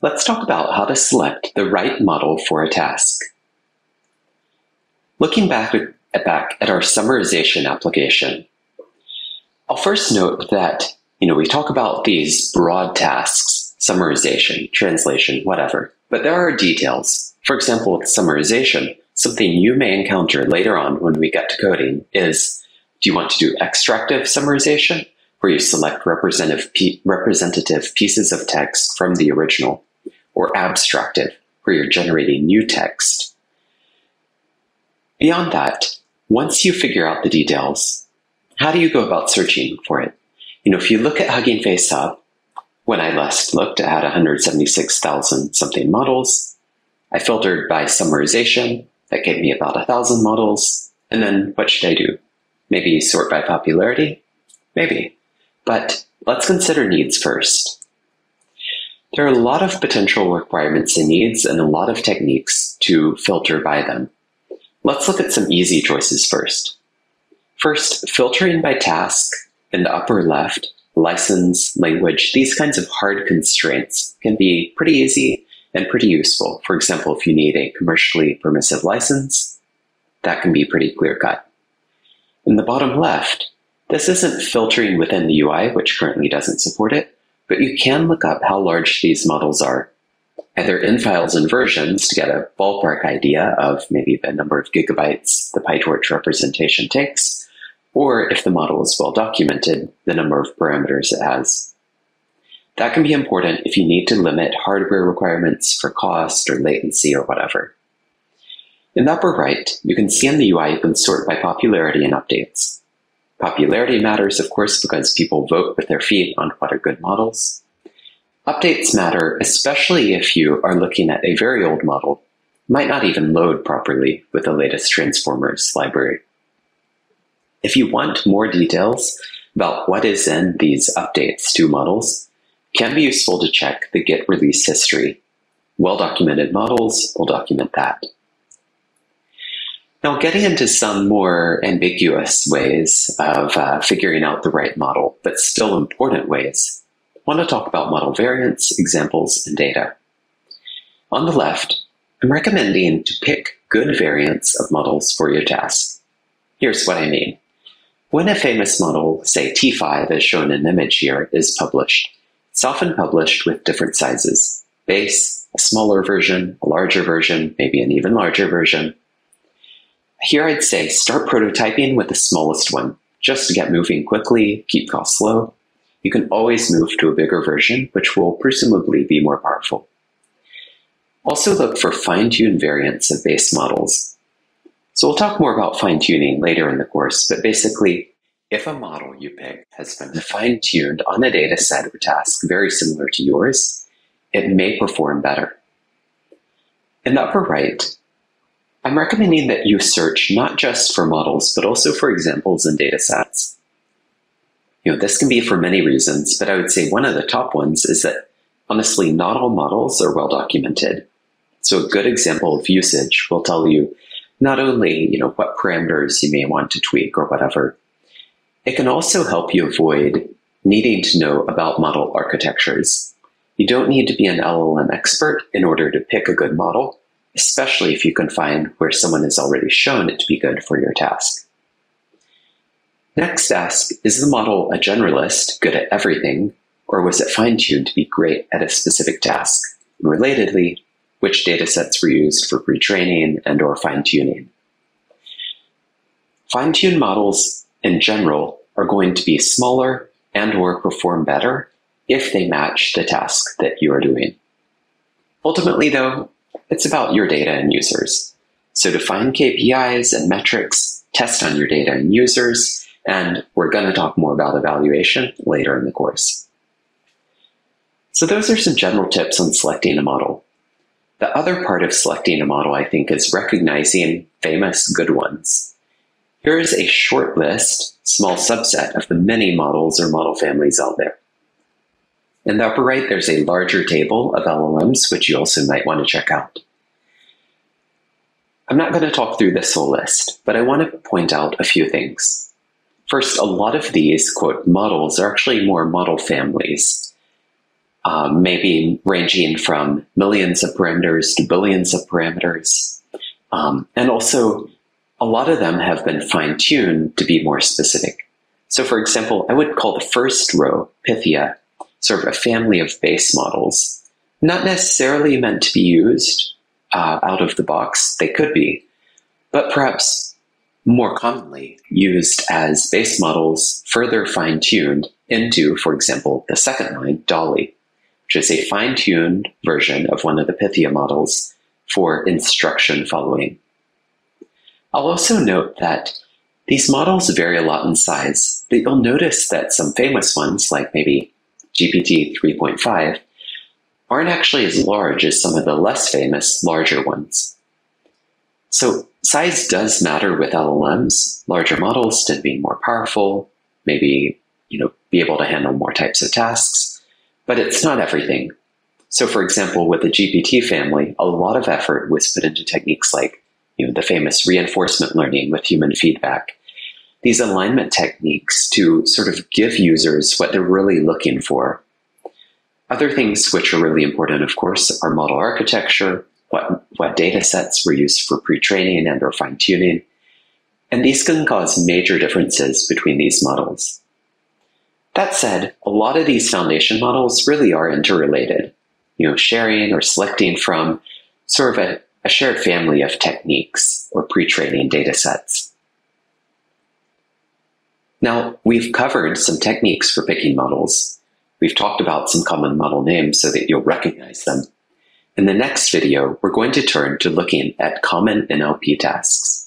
let's talk about how to select the right model for a task. Looking back at our summarization application, I'll first note that we talk about these broad tasks, summarization, translation, whatever, but there are details. For example, with summarization, something you may encounter later on when we get to coding is, do you want to do extractive summarization, where you select representative pieces of text from the original, or abstractive, where you're generating new text? Beyond that, once you figure out the details, how do you go about searching for it? If you look at Hugging Face Hub, when I last looked, it had 176,000 something models. I filtered by summarization. That gave me about 1,000 models. And then what should I do? Maybe sort by popularity? Maybe. But let's consider needs first. There are a lot of potential requirements and needs and a lot of techniques to filter by them. Let's look at some easy choices first. First, filtering by task in the upper left, license, language, these kinds of hard constraints can be pretty easy and pretty useful. For example, if you need a commercially permissive license, that can be pretty clear-cut. In the bottom left, this isn't filtering within the UI, which currently doesn't support it, but you can look up how large these models are, either in files and versions to get a ballpark idea of maybe the number of gigabytes the PyTorch representation takes, or if the model is well documented, the number of parameters it has. That can be important if you need to limit hardware requirements for cost or latency or whatever. In the upper right, you can see in the UI you can sort by popularity and updates. Popularity matters, of course, because people vote with their feet on what are good models. Updates matter, especially if you are looking at a very old model. It might not even load properly with the latest transformers library. If you want more details about what is in these updates to models, it can be useful to check the Git release history. Well-documented models will document that. Now, getting into some more ambiguous ways of figuring out the right model, but still important ways, I want to talk about model variants, examples, and data. On the left, I'm recommending to pick good variants of models for your task. Here's what I mean. When a famous model, say T5 as shown in the image here, is published, it's often published with different sizes: base, a smaller version, a larger version, maybe an even larger version. Here I'd say start prototyping with the smallest one, just to get moving quickly, keep costs low. You can always move to a bigger version, which will presumably be more powerful. Also look for fine-tuned variants of base models. So we'll talk more about fine-tuning later in the course, but basically, if a model you pick has been fine-tuned on a data set or task very similar to yours, it may perform better. In the upper right, I'm recommending that you search not just for models, but also for examples and data sets. This can be for many reasons, but I would say one of the top ones is that, honestly, not all models are well documented. So a good example of usage will tell you not only, what parameters you may want to tweak or whatever, it can also help you avoid needing to know about model architectures. You don't need to be an LLM expert in order to pick a good model, especially if you can find where someone has already shown it to be good for your task. Next, ask, is the model a generalist, good at everything, or was it fine-tuned to be great at a specific task? And relatedly, which datasets were used for retraining and or fine-tuning? Fine-tuned models, in general, are going to be smaller and or perform better if they match the task that you are doing. Ultimately, though, it's about your data and users. So define KPIs and metrics, test on your data and users, and we're going to talk more about evaluation later in the course. So those are some general tips on selecting a model. The other part of selecting a model, I think, is recognizing famous good ones. Here is a short list, small subset of the many models or model families out there. In the upper right, there's a larger table of LLMs, which you also might want to check out. I'm not going to talk through this whole list, but I want to point out a few things. First, a lot of these, quote, models are actually more model families. maybe ranging from millions of parameters to billions of parameters. And also, a lot of them have been fine-tuned to be more specific. So for example, I would call the first row, Pythia, sort of a family of base models, not necessarily meant to be used out of the box. They could be, but perhaps more commonly used as base models further fine-tuned into, for example, the second line, Dolly, which is a fine-tuned version of one of the Pythia models for instruction following. I'll also note that these models vary a lot in size, but you'll notice that some famous ones, like maybe GPT 3.5, aren't actually as large as some of the less famous, larger ones. So size does matter with LLMs. Larger models tend to be more powerful, maybe be able to handle more types of tasks, but it's not everything. So for example, with the GPT family, a lot of effort was put into techniques like the famous reinforcement learning with human feedback. These alignment techniques to sort of give users what they're really looking for. Other things which are really important, of course, are model architecture, what data sets were used for pre-training and or fine-tuning. And these can cause major differences between these models. That said, a lot of these foundation models really are interrelated, sharing or selecting from sort of a shared family of techniques or pre-training data sets. Now, we've covered some techniques for picking models. We've talked about some common model names so that you'll recognize them. In the next video, we're going to turn to looking at common NLP tasks.